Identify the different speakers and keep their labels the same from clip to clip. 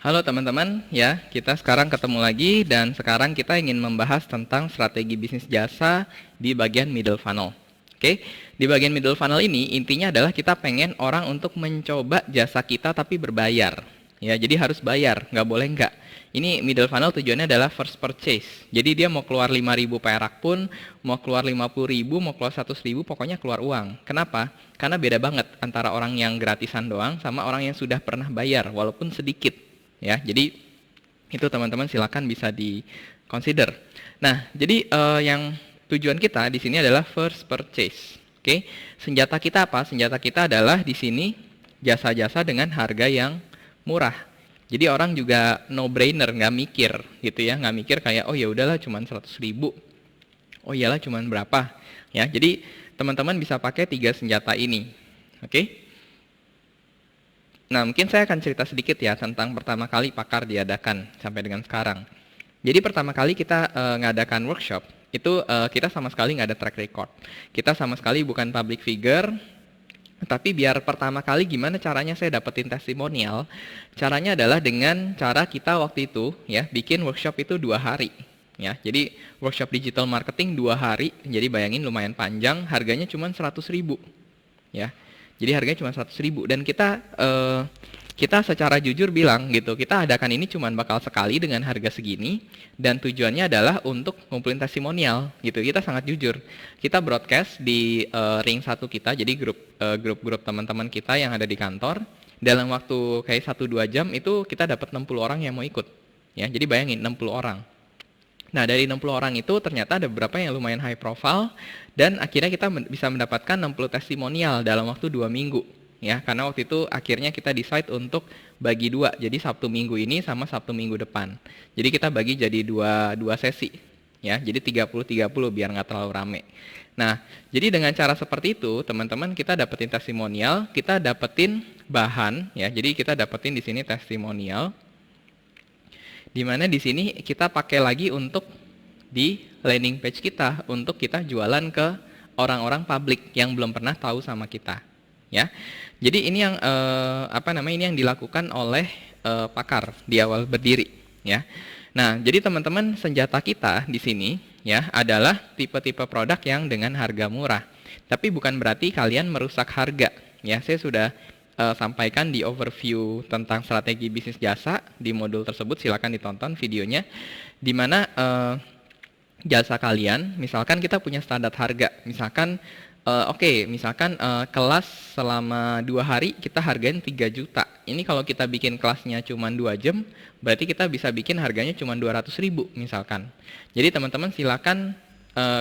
Speaker 1: Halo teman-teman, ya kita sekarang ketemu lagi dan sekarang kita ingin membahas tentang strategi bisnis jasa di bagian middle funnel. Oke, di bagian middle funnel ini intinya adalah kita pengen orang untuk mencoba jasa kita tapi berbayar. Ya, jadi harus bayar, nggak boleh nggak. Ini middle funnel tujuannya adalah first purchase. Jadi dia mau keluar 5.000 perak pun, mau keluar 50.000, mau keluar 100.000, pokoknya keluar uang. Kenapa? Karena beda banget antara orang yang gratisan doang sama orang yang sudah pernah bayar, walaupun sedikit. Ya, jadi itu teman-teman silakan bisa di consider. Nah, jadi yang tujuan kita di sini adalah first purchase. Oke, senjata kita apa? Senjata kita adalah di sini jasa-jasa dengan harga yang murah. Jadi orang juga no brainer, nggak mikir gitu ya, nggak mikir kayak oh ya udahlah cuman 100.000, oh iyalah cuman berapa, ya. Jadi teman-teman bisa pakai 3 senjata ini. Oke. Nah, mungkin saya akan cerita sedikit ya tentang pertama kali Pakar diadakan sampai dengan sekarang. Jadi pertama kali kita ngadakan workshop, itu kita sama sekali nggak ada track record. Kita sama sekali bukan public figure, tapi biar pertama kali gimana caranya saya dapetin testimonial, caranya adalah dengan cara kita waktu itu ya bikin workshop itu 2 hari. Ya, jadi workshop digital marketing 2 hari, jadi bayangin lumayan panjang, harganya cuma 100.000. Ya. Jadi harganya cuma 100.000 dan kita secara jujur bilang gitu, kita adakan ini cuma bakal sekali dengan harga segini dan tujuannya adalah untuk ngumpulin testimonial gitu. Kita sangat jujur. Kita broadcast di ring 1 kita, jadi grup teman-teman kita yang ada di kantor. Dalam waktu kayak 1-2 jam itu kita dapat 60 orang yang mau ikut. Ya, jadi bayangin 60 orang. Nah, dari 60 orang itu ternyata ada beberapa yang lumayan high profile dan akhirnya kita bisa mendapatkan 60 testimonial dalam waktu 2 minggu. Ya, karena waktu itu akhirnya kita decide untuk bagi 2. Jadi Sabtu Minggu ini sama Sabtu Minggu depan. Jadi kita bagi jadi dua sesi. Ya, jadi 30-30 biar nggak terlalu rame. Nah, jadi dengan cara seperti itu, teman-teman kita dapetin testimonial, kita dapetin bahan ya. Jadi kita dapetin di sini testimonial. Di mana di sini kita pakai lagi untuk di landing page kita untuk kita jualan ke orang-orang publik yang belum pernah tahu sama kita, ya. Jadi ini yang ini yang dilakukan oleh Pakar di awal berdiri, ya. Nah, jadi teman-teman senjata kita di sini ya adalah tipe-tipe produk yang dengan harga murah. Tapi bukan berarti kalian merusak harga, ya. Saya sudah sampaikan di overview tentang strategi bisnis jasa di modul tersebut, silakan ditonton videonya, di mana jasa kalian, misalkan kita punya standar harga, misalkan misalkan kelas selama 2 hari kita hargain 3 juta. Ini kalau kita bikin kelasnya cuma 2 jam, berarti kita bisa bikin harganya cuma 200.000 misalkan. Jadi teman-teman silakan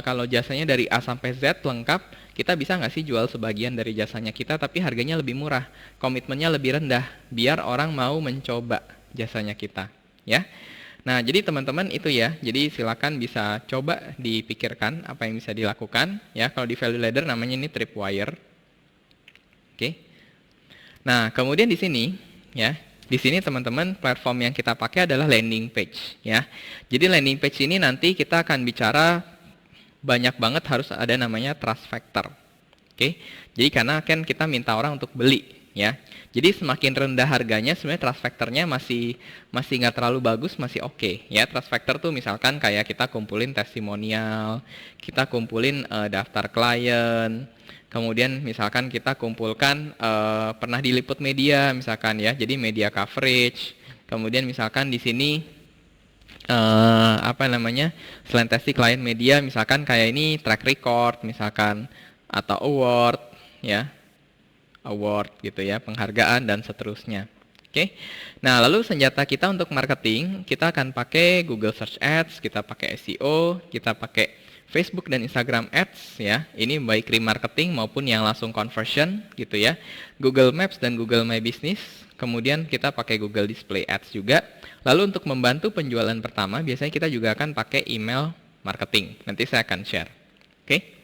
Speaker 1: kalau jasanya dari A sampai Z lengkap, kita bisa nggak sih jual sebagian dari jasanya kita tapi harganya lebih murah, komitmennya lebih rendah, biar orang mau mencoba jasanya kita, ya. Nah, jadi teman-teman itu ya, jadi silakan bisa coba dipikirkan apa yang bisa dilakukan, ya. Kalau di value ladder namanya ini tripwire. Oke. Nah, kemudian di sini, ya, di sini teman-teman platform yang kita pakai adalah landing page, ya. Jadi landing page ini nanti kita akan bicara banyak banget harus ada namanya trust factor. Oke. Jadi karena kan kita minta orang untuk beli, ya. Jadi semakin rendah harganya sebenarnya trust factornya masih nggak terlalu bagus, masih oke, ya. Trust factor tuh misalkan kayak kita kumpulin testimonial, kita kumpulin daftar klien, kemudian misalkan kita kumpulkan pernah diliput media misalkan, ya. Jadi media coverage. Kemudian misalkan di sini selain testing klien media, misalkan kayak ini track record misalkan, atau award, ya, award gitu ya, penghargaan dan seterusnya. Oke. Nah, lalu senjata kita untuk marketing, kita akan pakai Google Search Ads, kita pakai SEO, kita pakai Facebook dan Instagram Ads, ya. Ini baik remarketing maupun yang langsung conversion gitu ya. Google Maps dan Google My Business. Kemudian kita pakai Google Display Ads juga. Lalu untuk membantu penjualan pertama, biasanya kita juga akan pakai email marketing. Nanti saya akan share. Oke.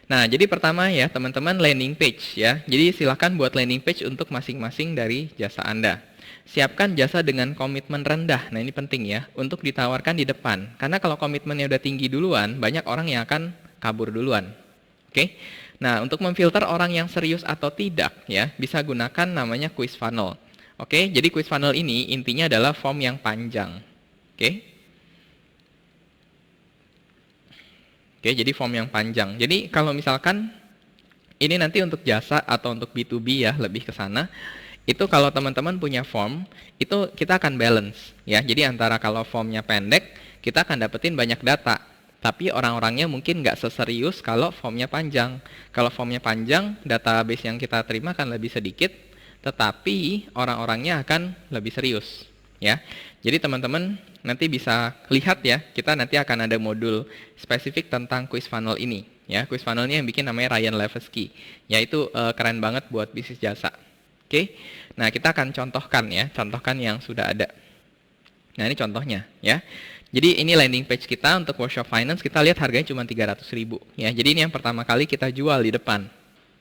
Speaker 1: Nah, jadi pertama ya teman-teman landing page, ya. Jadi silakan buat landing page untuk masing-masing dari jasa Anda. Siapkan jasa dengan komitmen rendah. Nah, ini penting ya, untuk ditawarkan di depan. Karena kalau komitmennya udah tinggi duluan, banyak orang yang akan kabur duluan. Oke. Nah, untuk memfilter orang yang serius atau tidak, ya, bisa gunakan namanya quiz funnel. Oke, jadi quiz funnel ini intinya adalah form yang panjang. Oke. Oke, jadi form yang panjang. Jadi kalau misalkan ini nanti untuk jasa atau untuk B2B ya, lebih ke sana. Itu kalau teman-teman punya form, itu kita akan balance ya. Jadi antara kalau formnya pendek, kita akan dapetin banyak data. Tapi orang-orangnya mungkin nggak seserius kalau formnya panjang. Kalau formnya panjang, database yang kita terima akan lebih sedikit, tetapi orang-orangnya akan lebih serius ya. Jadi teman-teman nanti bisa lihat ya, kita nanti akan ada modul spesifik tentang quiz funnel ini ya. Quiz funnel ini yang bikin namanya Ryan Levesque, yaitu keren banget buat bisnis jasa. Oke, nah kita akan contohkan ya, contohkan yang sudah ada. Nah ini contohnya ya. Jadi ini landing page kita untuk workshop finance, kita lihat harganya cuma 300.000 ya. Jadi ini yang pertama kali kita jual di depan.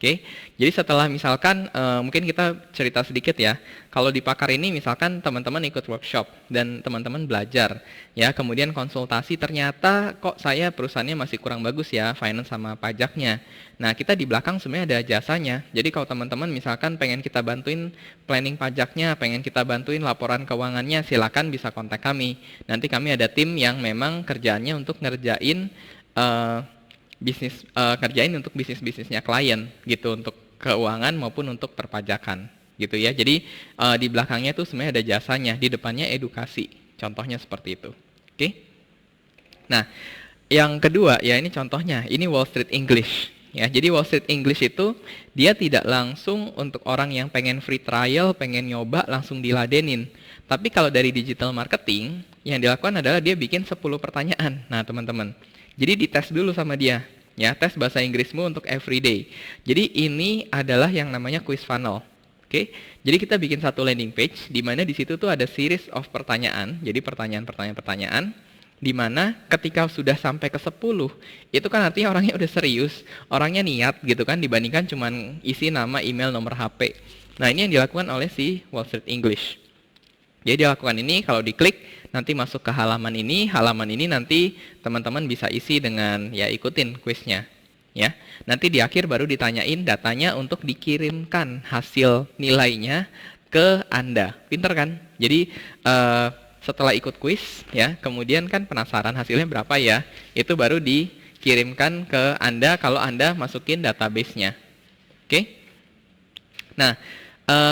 Speaker 1: Oke, jadi setelah misalkan mungkin kita cerita sedikit ya. Kalau di Pakar ini misalkan teman-teman ikut workshop dan teman-teman belajar ya, kemudian konsultasi ternyata kok saya perusahaannya masih kurang bagus ya finance sama pajaknya. Nah, kita di belakang sebenarnya ada jasanya. Jadi kalau teman-teman misalkan pengen kita bantuin planning pajaknya, pengen kita bantuin laporan keuangannya, silakan bisa kontak kami. Nanti kami ada tim yang memang kerjaannya untuk ngerjain kerjain untuk bisnisnya klien gitu, untuk keuangan maupun untuk perpajakan gitu ya. Jadi di belakangnya tuh sebenarnya ada jasanya, di depannya edukasi. Contohnya seperti itu. Oke. Nah, yang kedua ya ini contohnya, ini Wall Street English ya. Jadi Wall Street English itu dia tidak langsung untuk orang yang pengen free trial, pengen nyoba langsung diladenin. Tapi kalau dari digital marketing yang dilakukan adalah dia bikin 10 pertanyaan. Nah, teman-teman, jadi dites dulu sama dia, ya, tes bahasa Inggrismu untuk everyday. Jadi ini adalah yang namanya quiz funnel. Oke, jadi kita bikin satu landing page, di mana di situ tuh ada series of pertanyaan, jadi pertanyaan, di mana ketika sudah sampai ke 10, itu kan artinya orangnya udah serius, orangnya niat gitu kan, dibandingkan cuman isi nama, email, nomor HP. Nah ini yang dilakukan oleh si Wall Street English. Jadi dilakukan ini, kalau diklik, nanti masuk ke halaman ini nanti teman-teman bisa isi dengan ya ikutin kuisnya ya. Nanti di akhir baru ditanyain datanya untuk dikirimkan hasil nilainya ke Anda. Pinter kan? Jadi setelah ikut kuis ya, kemudian kan penasaran hasilnya berapa ya, itu baru dikirimkan ke Anda kalau Anda masukin database-nya. Oke? Nah,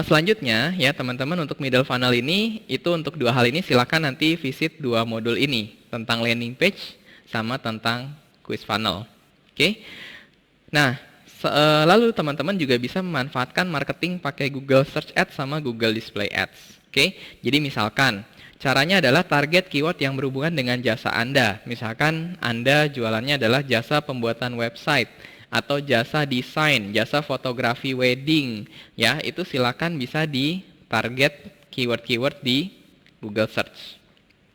Speaker 1: selanjutnya ya teman-teman, untuk middle funnel ini itu untuk dua hal ini silakan nanti visit dua modul ini, tentang landing page sama tentang quiz funnel. Oke. Nah, lalu teman-teman juga bisa memanfaatkan marketing pakai Google Search Ads sama Google Display Ads. Oke. Jadi misalkan caranya adalah target keyword yang berhubungan dengan jasa Anda. Misalkan Anda jualannya adalah jasa pembuatan website atau jasa desain, jasa fotografi wedding, ya itu silakan bisa di target keyword-keyword di Google Search.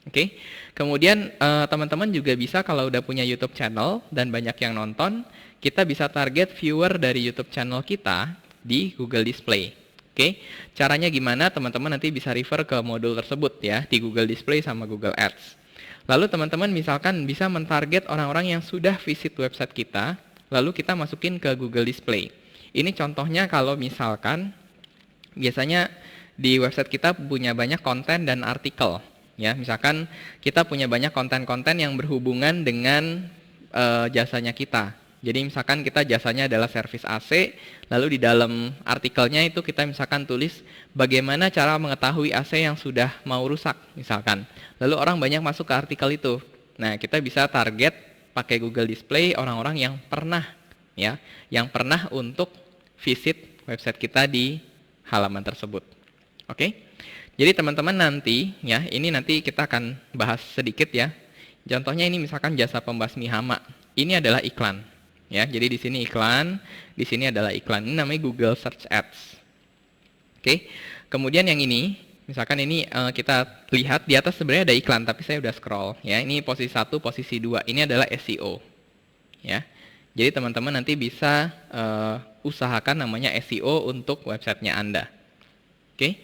Speaker 1: Oke. Kemudian teman-teman juga bisa kalau udah punya YouTube channel dan banyak yang nonton, kita bisa target viewer dari YouTube channel kita di Google Display. Oke. Caranya gimana? Teman-teman nanti bisa refer ke modul tersebut ya di Google Display sama Google Ads. Lalu teman-teman misalkan bisa mentarget orang-orang yang sudah visit website kita, lalu kita masukin ke Google Display. Ini contohnya kalau misalkan biasanya di website kita punya banyak konten dan artikel. Ya, misalkan kita punya banyak konten-konten yang berhubungan dengan jasanya kita. Jadi misalkan kita jasanya adalah servis AC, lalu di dalam artikelnya itu kita misalkan tulis bagaimana cara mengetahui AC yang sudah mau rusak misalkan. Lalu orang banyak masuk ke artikel itu. Nah, kita bisa target pakai Google Display orang-orang yang pernah ya, yang pernah untuk visit website kita di halaman tersebut. Oke. Jadi teman-teman nanti ya, ini nanti kita akan bahas sedikit ya. Contohnya ini misalkan jasa pembasmi hama. Ini adalah iklan. Ya, jadi di sini iklan, di sini adalah iklan. Ini namanya Google Search Ads. Oke. Kemudian yang ini, misalkan ini kita lihat di atas sebenarnya ada iklan, tapi saya udah scroll. Ya, ini posisi 1, posisi 2. Ini adalah SEO. Ya. Jadi teman-teman nanti bisa usahakan namanya SEO untuk websitenya Anda. Oke.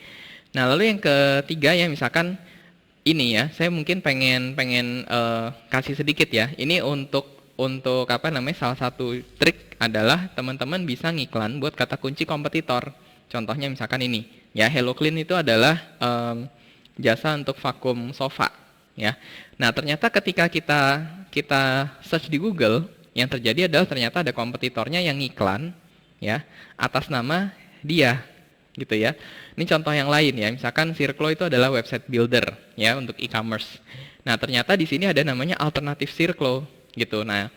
Speaker 1: Nah, lalu yang ketiga ya, misalkan ini ya, saya mungkin pengen kasih sedikit ya. Ini untuk apa namanya, salah satu trik adalah teman-teman bisa ngiklan buat kata kunci kompetitor. Contohnya misalkan ini, Ya, Hello Clean itu adalah jasa untuk vakum sofa. Ya, nah ternyata ketika kita search di Google, yang terjadi adalah ternyata ada kompetitornya yang ngiklan, ya, atas nama dia, gitu ya. Ini contoh yang lain ya, misalkan Circlo itu adalah website builder, ya, untuk e-commerce. Nah, ternyata di sini ada namanya alternatif Circlo, gitu. Nah,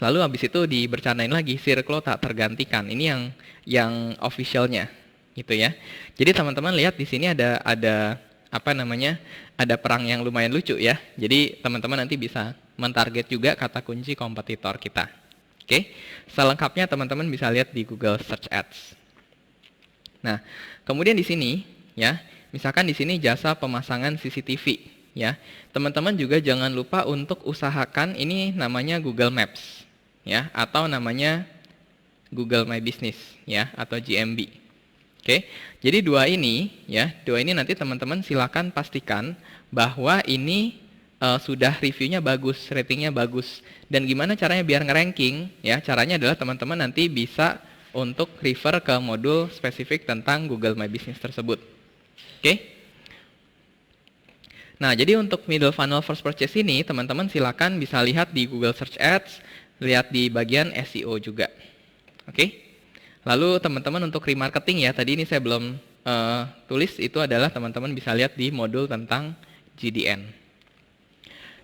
Speaker 1: lalu habis itu dibercandain lagi, Circlo tak tergantikan. Ini yang officialnya, gitu ya. Jadi teman-teman lihat di sini ada apa namanya? Ada perang yang lumayan lucu ya. Jadi teman-teman nanti bisa mentarget juga kata kunci kompetitor kita. Oke. Selengkapnya teman-teman bisa lihat di Google Search Ads. Nah, kemudian di sini ya, misalkan di sini jasa pemasangan CCTV ya. Teman-teman juga jangan lupa untuk usahakan ini namanya Google Maps ya, atau namanya Google My Business ya, atau GMB. Oke. Jadi dua ini nanti teman-teman silakan pastikan bahwa ini sudah reviewnya bagus, ratingnya bagus. Dan gimana caranya biar nge-ranking ya? Caranya adalah teman-teman nanti bisa untuk refer ke modul spesifik tentang Google My Business tersebut. Oke? Nah, jadi untuk middle funnel first purchase ini, teman-teman silakan bisa lihat di Google Search Ads, lihat di bagian SEO juga. Oke? Lalu teman-teman untuk remarketing ya, tadi ini saya belum tulis, itu adalah teman-teman bisa lihat di modul tentang GDN.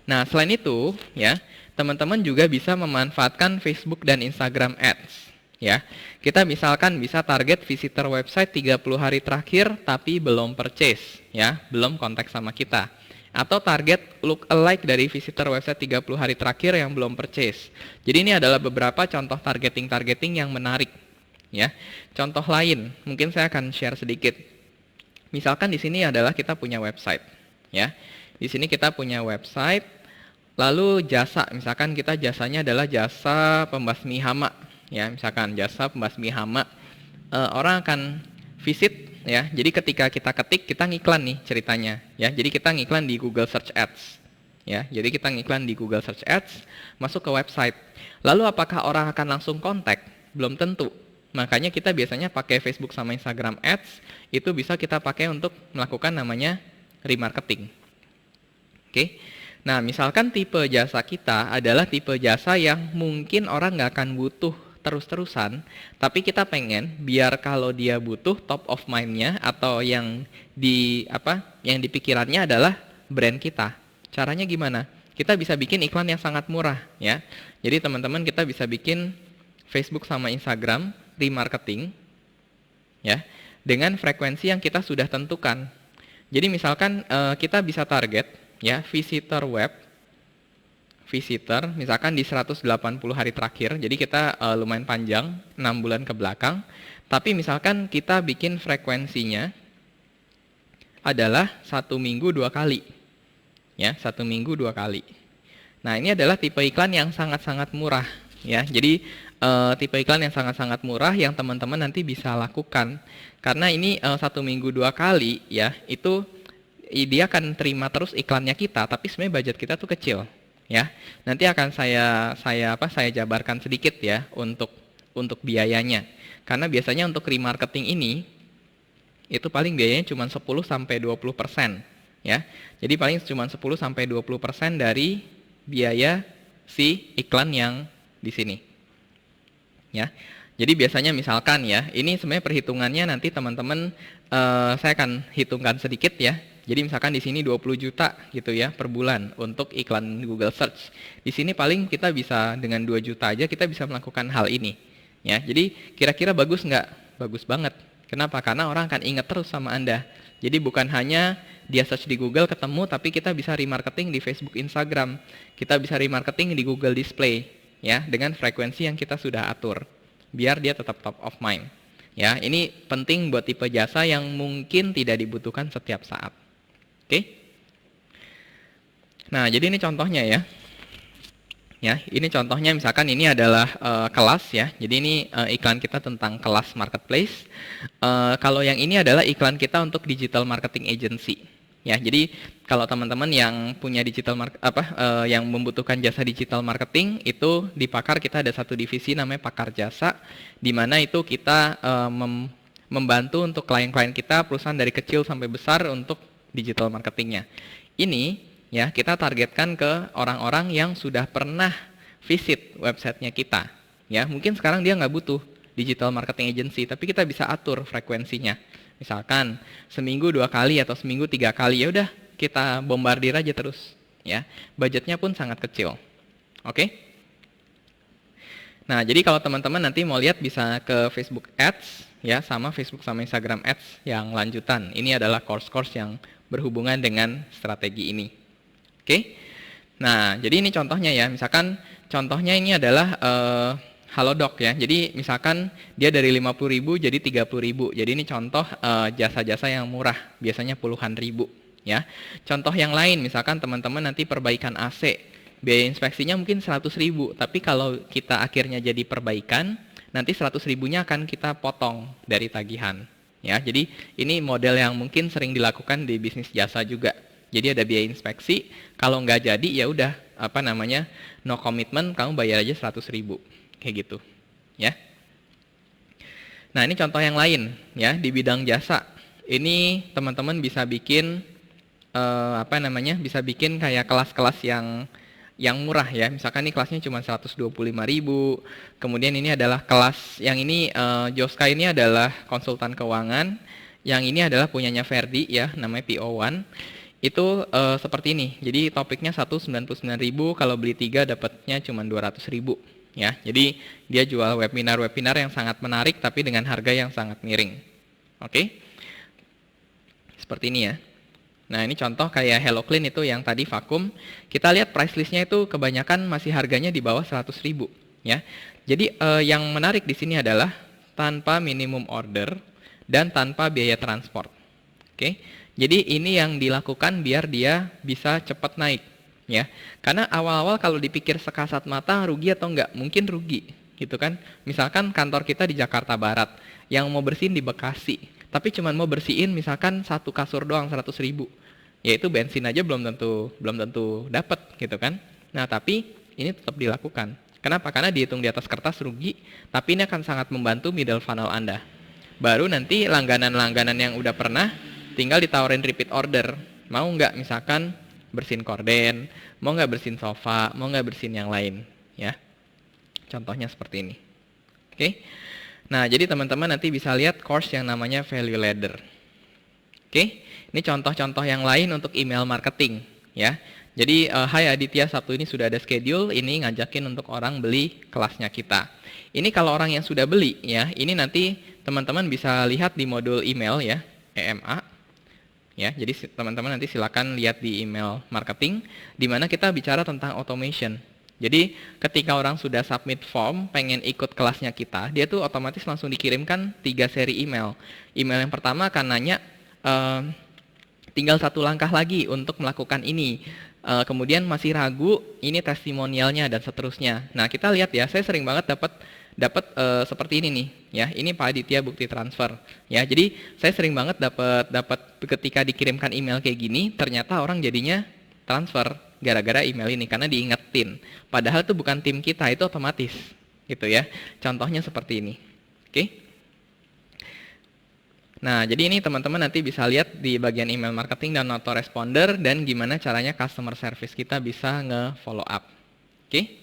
Speaker 1: Nah, selain itu ya, teman-teman juga bisa memanfaatkan Facebook dan Instagram Ads. Ya, kita misalkan bisa target visitor website 30 hari terakhir tapi belum purchase, ya, belum kontak sama kita. Atau target look alike dari visitor website 30 hari terakhir yang belum purchase. Jadi ini adalah beberapa contoh targeting yang menarik. Ya, contoh lain, mungkin saya akan share sedikit. Misalkan di sini adalah kita punya website, ya. Di sini kita punya website, lalu jasa, misalkan kita jasanya adalah jasa pembasmi hama, ya. Misalkan jasa pembasmi hama, orang akan visit, ya. Jadi ketika kita ketik, kita ngiklan nih ceritanya, ya. Jadi kita ngiklan di Google Search Ads, ya. Jadi kita ngiklan di Google Search Ads, masuk ke website. Lalu apakah orang akan langsung kontak? Belum tentu. Makanya kita biasanya pakai Facebook sama Instagram Ads, itu bisa kita pakai untuk melakukan namanya remarketing. Oke. Nah, misalkan tipe jasa kita adalah tipe jasa yang mungkin orang nggak akan butuh terus-terusan, tapi kita pengen biar kalau dia butuh top of mind-nya atau yang di pikirannya adalah brand kita. Caranya gimana? Kita bisa bikin iklan yang sangat murah, ya. Jadi teman-teman kita bisa bikin Facebook sama Instagram remarketing ya dengan frekuensi yang kita sudah tentukan. Jadi misalkan kita bisa target ya visitor misalkan di 180 hari terakhir. Jadi kita lumayan panjang 6 bulan ke belakang. Tapi misalkan kita bikin frekuensinya adalah 1 minggu 2 kali. Ya, 1 minggu 2 kali. Nah, ini adalah tipe iklan yang sangat-sangat murah ya. Jadi tipe iklan yang sangat-sangat murah yang teman-teman nanti bisa lakukan. Karena ini 1 minggu 2 kali ya, itu dia akan terima terus iklannya kita, tapi sebenarnya budget kita tuh kecil ya. Nanti akan saya jabarkan sedikit ya untuk biayanya. Karena biasanya untuk remarketing ini itu paling biayanya cuma 10 sampai 20% ya. Jadi paling cuma 10 sampai 20% dari biaya si iklan yang di sini. Ya. Jadi biasanya misalkan ya, ini sebenarnya perhitungannya nanti teman-teman saya akan hitungkan sedikit ya. Jadi misalkan di sini 20 juta gitu ya per bulan untuk iklan Google Search. Di sini paling kita bisa dengan 2 juta aja kita bisa melakukan hal ini. Ya. Jadi kira-kira bagus nggak? Bagus banget. Kenapa? Karena orang akan ingat terus sama Anda. Jadi bukan hanya dia search di Google ketemu, tapi kita bisa remarketing di Facebook, Instagram. Kita bisa remarketing di Google Display. Ya, dengan frekuensi yang kita sudah atur biar dia tetap top of mind. Ya, ini penting buat tipe jasa yang mungkin tidak dibutuhkan setiap saat. Oke? Nah, jadi ini contohnya ya. Ya, ini contohnya misalkan ini adalah kelas ya. Jadi ini iklan kita tentang kelas marketplace. Kalau yang ini adalah iklan kita untuk digital marketing agency. Ya, jadi kalau teman-teman yang punya yang membutuhkan jasa digital marketing itu di Pakar kita ada satu divisi namanya Pakar Jasa, di mana itu kita membantu untuk klien-klien kita, perusahaan dari kecil sampai besar untuk digital marketingnya. Ini ya kita targetkan ke orang-orang yang sudah pernah visit websitenya kita. Ya, mungkin sekarang dia nggak butuh digital marketing agency, tapi kita bisa atur frekuensinya. Misalkan seminggu 2 kali atau seminggu 3 kali, ya udah kita bombardir aja terus. Ya, budgetnya pun sangat kecil. Oke? Nah, jadi kalau teman-teman nanti mau lihat bisa ke Facebook Ads, ya, sama Facebook sama Instagram Ads yang lanjutan. Ini adalah course-course yang berhubungan dengan strategi ini. Oke? Nah, jadi ini contohnya ya. Misalkan contohnya ini adalah Halodoc ya. Jadi misalkan dia dari 50.000 jadi 30.000. Jadi ini contoh jasa-jasa yang murah, biasanya puluhan ribu ya. Contoh yang lain misalkan teman-teman nanti perbaikan AC, biaya inspeksinya mungkin 100.000, tapi kalau kita akhirnya jadi perbaikan, nanti 100.000-nya akan kita potong dari tagihan ya. Jadi ini model yang mungkin sering dilakukan di bisnis jasa juga. Jadi ada biaya inspeksi, kalau nggak jadi ya udah no commitment, kamu bayar aja 100.000. Kayak gitu ya. Nah, ini contoh yang lain ya di bidang jasa. Ini teman-teman bisa bikin bisa bikin kayak kelas-kelas yang murah ya. Misalkan ini kelasnya cuma 125.000. Kemudian ini adalah kelas yang ini Joska ini adalah konsultan keuangan. Yang ini adalah punyanya Ferdi ya, namanya PO1. Itu seperti ini. Jadi topiknya 199.000, kalau beli 3 dapatnya cuma 200.000. Ya, jadi dia jual webinar-webinar yang sangat menarik tapi dengan harga yang sangat miring. Oke? Seperti ini ya. Nah, ini contoh kayak Hello Clean itu yang tadi vakum. Kita lihat price listnya itu kebanyakan masih harganya di bawah 100.000 ya. Jadi yang menarik di sini adalah tanpa minimum order dan tanpa biaya transport. Oke? Jadi ini yang dilakukan biar dia bisa cepat naik. Ya, karena awal-awal kalau dipikir sekasat mata rugi atau enggak, mungkin rugi, gitu kan? Misalkan kantor kita di Jakarta Barat, yang mau bersihin di Bekasi, tapi cuma mau bersihin misalkan 1 kasur doang 100.000, yaitu bensin aja belum tentu dapat, gitu kan? Nah, tapi ini tetap dilakukan. Kenapa? Karena dihitung di atas kertas rugi, tapi ini akan sangat membantu middle funnel Anda. Baru nanti langganan-langganan yang udah pernah, tinggal ditawarin repeat order. Mau nggak misalkan bersihin korden, mau nggak bersihin sofa, mau nggak bersihin yang lain, ya. Contohnya seperti ini. Oke. Nah, jadi teman-teman nanti bisa lihat course yang namanya Value Ladder. Oke. Ini contoh-contoh yang lain untuk email marketing, ya. Jadi, hai Aditya, Sabtu ini sudah ada schedule, ini ngajakin untuk orang beli kelasnya kita. Ini kalau orang yang sudah beli, ya, ini nanti teman-teman bisa lihat di modul email, ya, EMA. Ya, jadi teman-teman nanti silakan lihat di email marketing, di mana kita bicara tentang automation. Jadi ketika orang sudah submit form, pengen ikut kelasnya kita, dia tuh otomatis langsung dikirimkan 3 seri email. Email yang pertama akan nanya, tinggal 1 langkah lagi untuk melakukan ini. Kemudian masih ragu, ini testimonialnya dan seterusnya. Nah, kita lihat ya, saya sering banget dapat seperti ini nih ya. Ini Pak Aditya bukti transfer ya. Jadi saya sering banget dapat ketika dikirimkan email kayak gini, ternyata orang jadinya transfer gara-gara email ini karena diingetin, padahal itu bukan tim kita, itu otomatis gitu ya. Contohnya seperti ini. Oke. Nah, jadi ini teman-teman nanti bisa lihat di bagian email marketing dan autoresponder dan gimana caranya customer service kita bisa nge-follow up. Oke.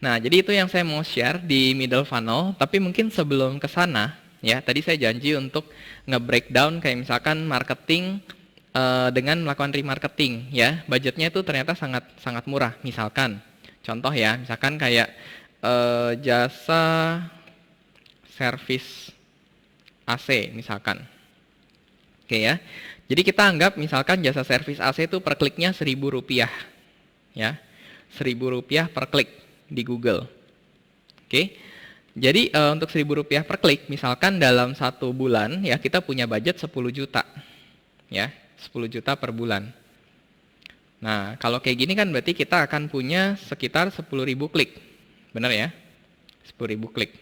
Speaker 1: Nah, jadi itu yang saya mau share di middle funnel, tapi mungkin sebelum ke sana, ya, tadi saya janji untuk nge-breakdown kayak misalkan marketing dengan melakukan remarketing, ya. Budgetnya itu ternyata sangat murah. Misalkan, contoh ya, misalkan kayak jasa servis AC misalkan. Oke ya. Jadi kita anggap misalkan jasa servis AC itu per kliknya Rp1.000, ya. Rp1.000 per klik di Google. Oke. Jadi untuk Rp1.000 per klik, misalkan dalam 1 bulan ya kita punya budget 10 juta. Ya, 10 juta per bulan. Nah, kalau kayak gini kan berarti kita akan punya sekitar 10.000 klik. Benar ya? 10.000 klik.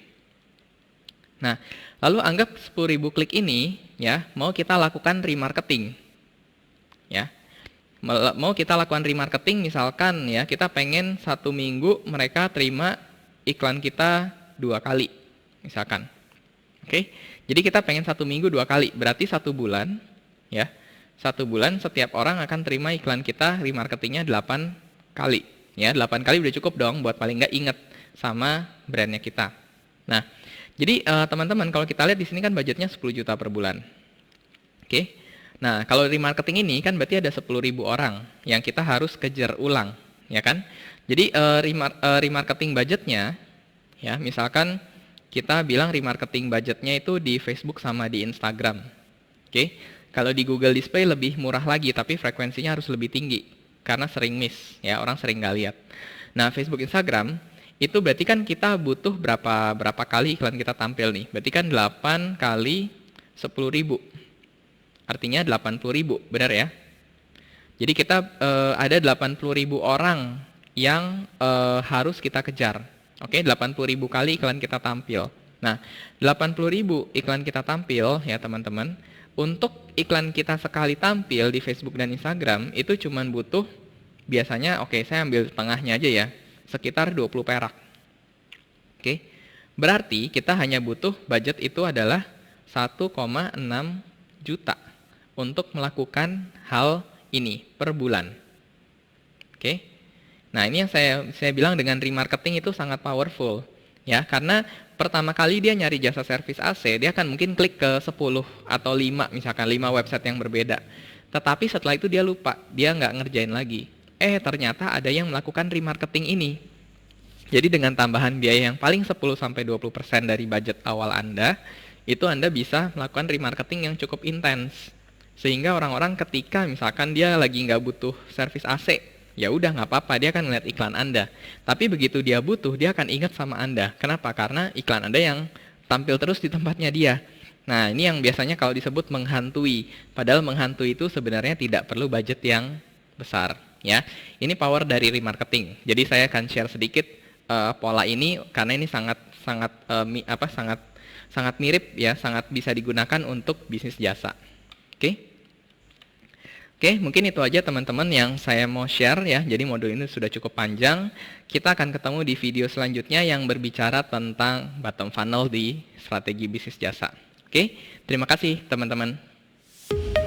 Speaker 1: Nah, lalu anggap 10.000 klik ini ya mau kita lakukan remarketing. Ya. Mau kita lakukan remarketing misalkan ya kita pengen 1 minggu mereka terima iklan kita 2 kali misalkan. Oke. Jadi kita pengen 1 minggu 2 kali, berarti 1 bulan, ya. 1 bulan setiap orang akan terima iklan kita remarketingnya 8 kali. Ya, 8 kali udah cukup dong buat paling nggak inget sama brandnya kita. Nah, jadi teman-teman kalau kita lihat di sini kan budgetnya 10 juta per bulan. Oke. Nah, kalau remarketing ini kan berarti ada 10.000 orang yang kita harus kejar ulang, ya kan? Jadi remarketing budgetnya, ya misalkan kita bilang remarketing budgetnya itu di Facebook sama di Instagram. Oke, kalau di Google Display lebih murah lagi, tapi frekuensinya harus lebih tinggi karena sering miss, ya orang sering nggak lihat. Nah, Facebook, Instagram itu berarti kan kita butuh berapa kali iklan kita tampil nih? Berarti kan 8 kali 10.000. Artinya 80.000, benar ya? Jadi kita ada 80.000 orang yang harus kita kejar. Oke, 80.000 kali iklan kita tampil. Nah, 80.000 iklan kita tampil, ya teman-teman. Untuk iklan kita sekali tampil di Facebook dan Instagram, itu cuma butuh, biasanya, oke saya ambil tengahnya aja ya, sekitar 20 perak. Oke, berarti kita hanya butuh budget itu adalah 1,6 juta untuk melakukan hal ini per bulan. Oke. Nah, ini yang saya bilang dengan remarketing itu sangat powerful, ya, karena pertama kali dia nyari jasa servis AC, dia akan mungkin klik ke 10 atau 5, misalkan 5 website yang berbeda. Tetapi setelah itu dia lupa, dia nggak ngerjain lagi. Ternyata ada yang melakukan remarketing ini. Jadi dengan tambahan biaya yang paling 10-20% dari budget awal Anda, itu Anda bisa melakukan remarketing yang cukup intens. Sehingga orang-orang ketika misalkan dia lagi nggak butuh servis AC, ya udah nggak apa-apa, dia akan ngeliat iklan Anda. Tapi begitu dia butuh, dia akan ingat sama Anda. Kenapa? Karena iklan Anda yang tampil terus di tempatnya dia. Nah, ini yang biasanya kalau disebut menghantui. Padahal menghantui itu sebenarnya tidak perlu budget yang besar, ya. Ini power dari remarketing. Jadi saya akan share sedikit pola ini karena ini sangat mirip ya, sangat bisa digunakan untuk bisnis jasa. Oke. Oke, mungkin itu aja teman-teman yang saya mau share ya. Jadi modul ini sudah cukup panjang. Kita akan ketemu di video selanjutnya yang berbicara tentang bottom funnel di strategi bisnis jasa. Oke, terima kasih teman-teman.